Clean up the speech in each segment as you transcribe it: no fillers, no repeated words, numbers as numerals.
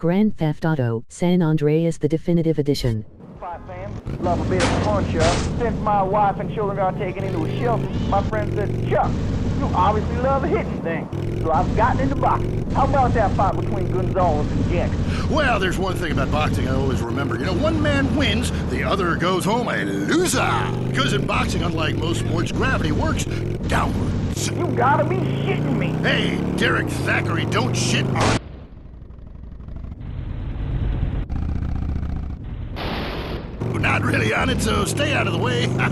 Grand Theft Auto, San Andreas the Definitive Edition. Hi fam, love a bit of punch-up. Since my wife and children got taken into a shelter, my friend said, Chuck, you obviously love hitting things. So I've gotten into boxing. How about that fight between Gonzalez and Jackson? Well, there's one thing about boxing I always remember. You know, one man wins, the other goes home a loser. Because in boxing, unlike most sports, gravity works downwards. You gotta be shitting me. Hey, Derek Thackeray, don't shit on... Not really on it, so stay out of the way. Now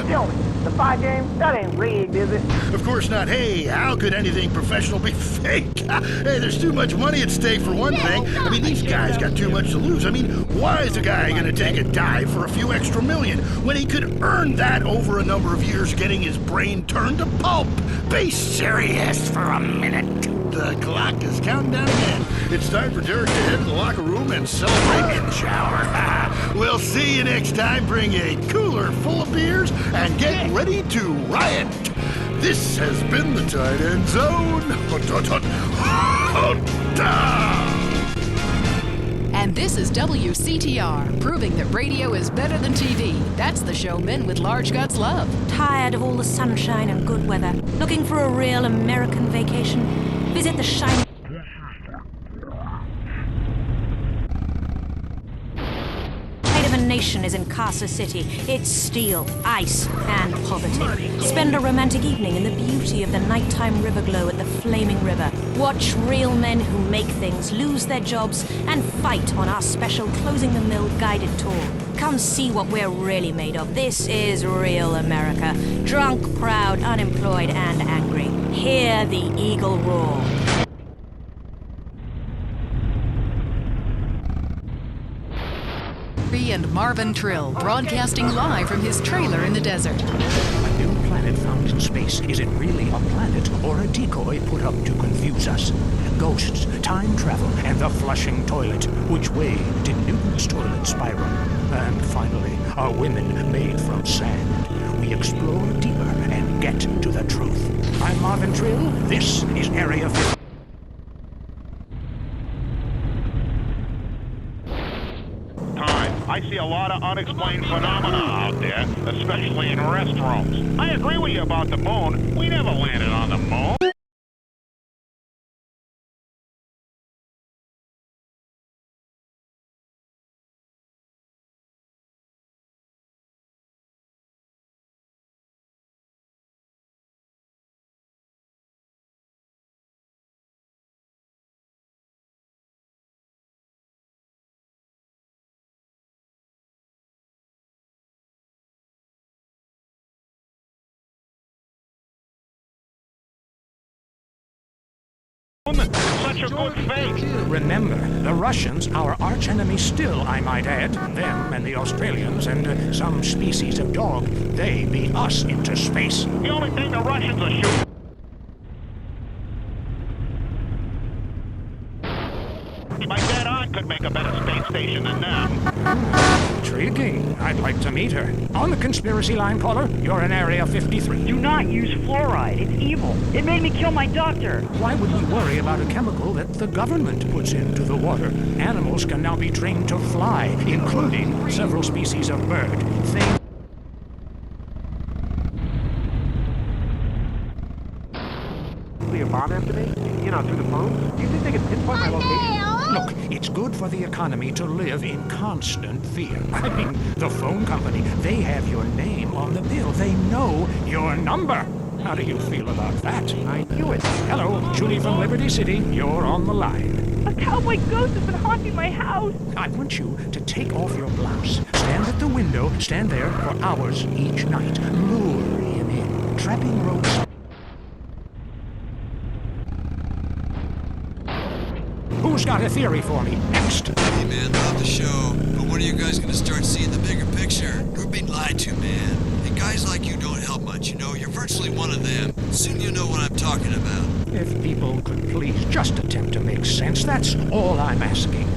tell me, the fight game, that ain't rigged, is it? Of course not. Hey, how could anything professional be fake? Hey, there's too much money at stake for one thing. I mean, these guys got too much to lose. I mean, why is a guy gonna take a dive for a few extra million when he could earn that over a number of years getting his brain turned to pulp? Be serious for a minute. The clock is counting down again. It's time for Derek to head to the locker room and celebrate in the shower. We'll see you next time. Bring a cooler full of beers and get ready to riot. This has been the Tight End Zone. And this is WCTR, proving that radio is better than TV. That's the show men with large guts love. Tired of all the sunshine and good weather? Looking for a real American vacation? Visit the shiny... Fate of a nation is in Casa City. It's steel, ice, and poverty. Spend a romantic evening in the beauty of the nighttime river glow at the Flaming River. Watch real men who make things, lose their jobs, and fight on our special Closing the Mill guided tour. Come see what we're really made of. This is real America. Drunk, proud, unemployed, and angry. Hear the eagle roar. And Marvin Trill, broadcasting live from his trailer in the desert. A new planet found in space. Is it really a planet or a decoy put up to confuse us? Ghosts, time travel, and the flushing toilet. Which way did Newton's toilet spiral? And finally, are women made from sand? We explore deeper and get to the truth. I'm Marvin Trill. This is Area 50. I see a lot of unexplained phenomena out there, especially in restrooms. I agree with you about the moon. We never landed on the moon. Such a good fake. Remember, the Russians, our archenemy still, I might add, them and the Australians and some species of dog, they beat us into space. The only thing the Russians are shooting. My dead aunt could make a better space station than them. Intriguing. I'd like to meet her. On the conspiracy line, caller, you're in Area 53. Do not use fluoride. It's evil. It made me kill my doctor. Why would we worry about a chemical that the government puts into the water? Animals can now be trained to fly, including several species of bird. A bomb after me? You know, through the phone? Do you think they could pinpoint my location? Look, it's good for the economy to live in constant fear. I mean, the phone company, they have your name on the bill. They know your number. How do you feel about that? I knew it. Hello, Julie from Liberty City. You're on the line. A cowboy ghost has been haunting my house. I want you to take off your blouse. Stand at the window. Stand there for hours each night. Lure him in. Trapping ropes. Who's got a theory for me? Next. Hey man, love the show, but when are you guys gonna start seeing the bigger picture? We're being lied to, man. And guys like you don't help much, you know? You're virtually one of them. Soon you'll know what I'm talking about. If people could please just attempt to make sense, that's all I'm asking.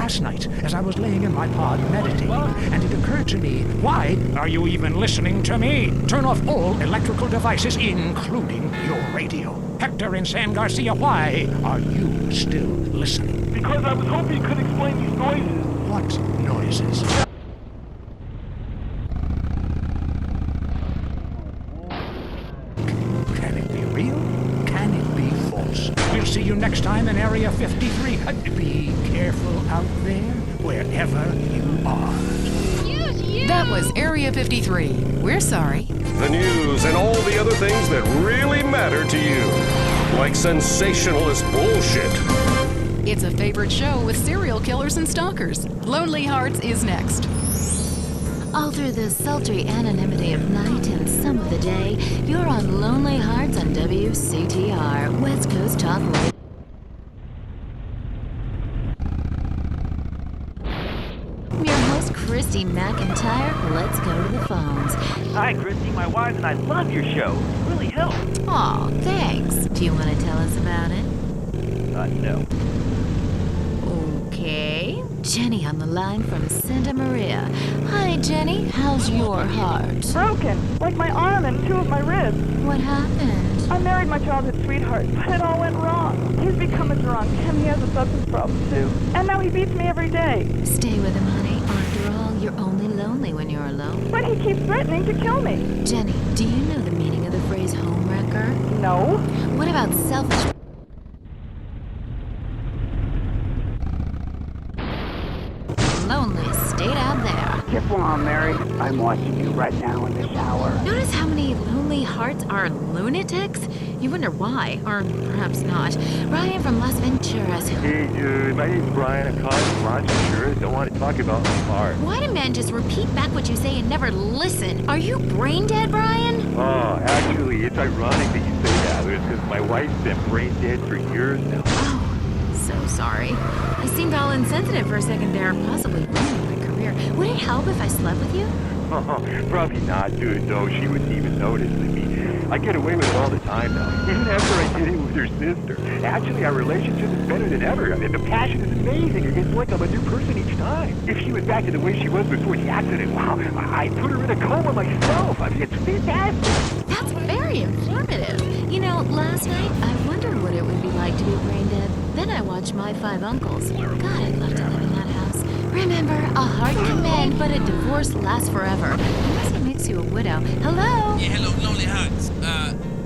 Last night, as I was laying in my pod meditating, and it occurred to me, why are you even listening to me? Turn off all electrical devices, including your radio. Hector and San Garcia, why are you still listening? Because I was hoping you could explain these noises. What noises? Can it be real? Can it be false? We'll see you next time in Area 53. Be careful out there, wherever you are. That was Area 53. We're sorry. The news and all the other things that really matter to you. Like sensationalist bullshit. It's a favorite show with serial killers and stalkers. Lonely Hearts is next. All through the sultry anonymity of night and some of the day, you're on Lonely Hearts on WCTR, West Coast Talk Radio. Your host, Christy McIntyre. Let's go to the phones. Hi, Christy. My wife and I love your show. It really helps. Aw, thanks. Do you want to tell us about it? No. Okay. Jenny on the line from Santa Maria. Hi, Jenny. How's your heart? Broken, like my arm and two of my ribs. What happened? I married my childhood sweetheart, but it all went wrong. He's become a drunk, and he has a substance problem, too. And now he beats me every day. Stay with him, honey. After all, you're only lonely when you're alone. But he keeps threatening to kill me. Jenny, do you know the meaning of the phrase homewrecker? No. What about selfish... lonely state out there? Get warm, Mary. I'm watching you right now in the shower. Notice how many lonely hearts are lunatics? You wonder why, or perhaps not. Ryan from Las Venturas. Hey, dude, my name's Brian. I'm calling from Las Venturas. I want to talk about my heart. Why do men just repeat back what you say and never listen? Are you brain dead, Brian? Oh, actually, it's ironic that you say that. It's because my wife's been brain dead for years now. Oh, so sorry. I seemed all insensitive for a second there, possibly ruining my career. Would it help if I slept with you? Oh, probably not, dude. No, she wouldn't even notice. I get away with it all the time now, even after I did it with her sister. Actually, our relationship is better than ever. I mean, the passion is amazing. It's like I'm a new person each time. If she was back to the way she was before the accident, wow, I put her in a coma myself. I mean, it's fantastic. That's very informative. You know, last night, I wondered what it would be like to be brain dead. Then I watched My Five Uncles. God, I'd love to live in that house. Remember, a heart can mend, but a divorce lasts forever. Unless it makes you a widow. Hello? Yeah, hello, Lonely Hearts.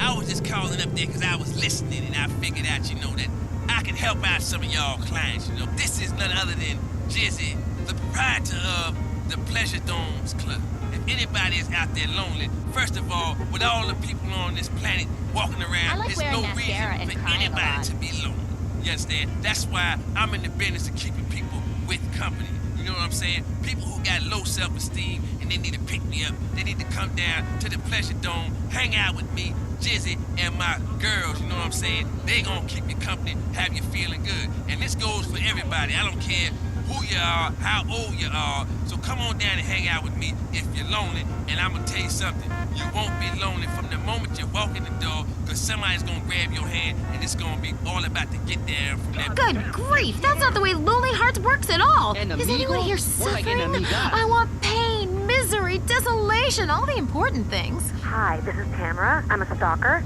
I was just calling up there because I was listening and I figured out, that I could help out some of y'all clients, This is none other than Jizzy, the proprietor of the Pleasure Domes Club. If anybody is out there lonely, first of all, with all the people on this planet walking around, there's no reason for anybody to be lonely. You understand? That's why I'm in the business of keeping people with company. You know what I'm saying? People who got low self-esteem and they need to pick me up. They need to come down to the Pleasure Dome, hang out with me, Jizzy, and my girls, you know what I'm saying? They gonna keep you company, have you feeling good. And this goes for everybody. I don't care who you are, how old you are. So come on down and hang out with me if you're lonely. And I'm gonna tell you something. You won't be lonely from the moment you walk in the door, because somebody's gonna grab your hand and it's gonna be all about to get down from that. Good grief, that's not the way Lonely Hearts works at all. Is anyone here suffering? I want pain, misery, desolation, all the important things. Hi, this is Tamara. I'm a stalker.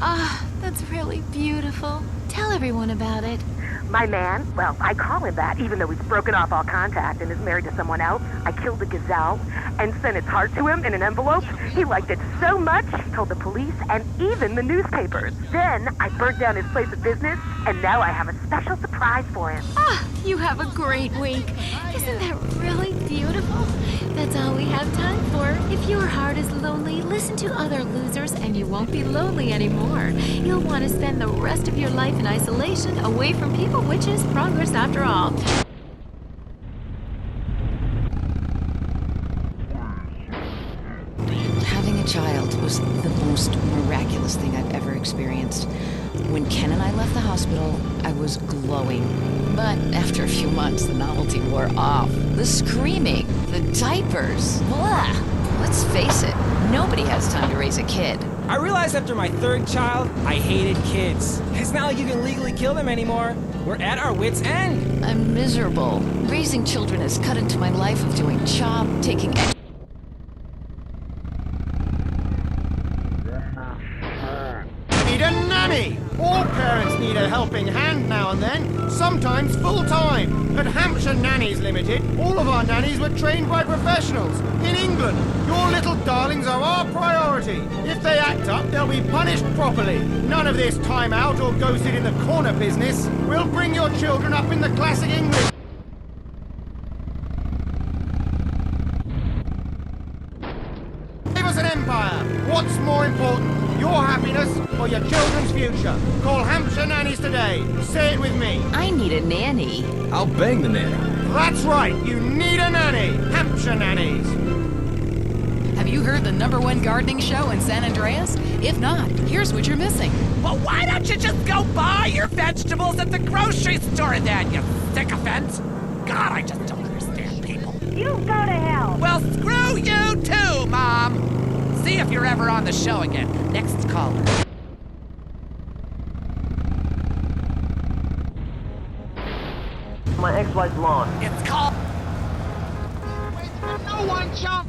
That's really beautiful. Tell everyone about it. My man, well, I call him that, even though he's broken off all contact and is married to someone else. I killed the gazelle and sent its heart to him in an envelope. He liked it so much, he told the police and even the newspapers. Then I burnt down his place of business, and now I have a special surprise for him. You have a great week. Isn't that really beautiful? That's all we have time for. If your heart is lonely, listen to other losers and you won't be lonely anymore. You'll want to spend the rest of your life in isolation, away from people, which is progress after all. Having a child was the most miraculous thing I've ever experienced. When Ken and I left the hospital, I was glowing. But after a few months, the novelty wore off. The screaming, the diapers, blah. Let's face it, nobody has time to raise a kid. I realized after my third child, I hated kids. It's not like you can legally kill them anymore. We're at our wits' end. I'm miserable. Raising children has cut into my life of doing job, taking... Need a nanny! All parents need a helping hand now and then, sometimes full-time. At Hampshire Nannies Limited, all of our nannies were trained by professionals. In England, your little darlings are our priority. If they act up, they'll be punished properly. None of this time out or go sit in the corner business. We'll bring your children up in the classic English. Give us an empire. What's more important? Your happiness or your children's future? Call Hampshire Nannies today. Say it with me. I need a nanny. I'll bang the nanny. That's right. You need a nanny. Hampshire Nannies. Have you heard the #1 gardening show in San Andreas? If not, here's what you're missing. Well, why don't you just go buy your vegetables at the grocery store then, you sycophant? God, I just don't understand people. You go to hell. Well, screw you too, Mom. See if you're ever on the show again. Next caller. My ex-wife's lawn. It's called... No one jump!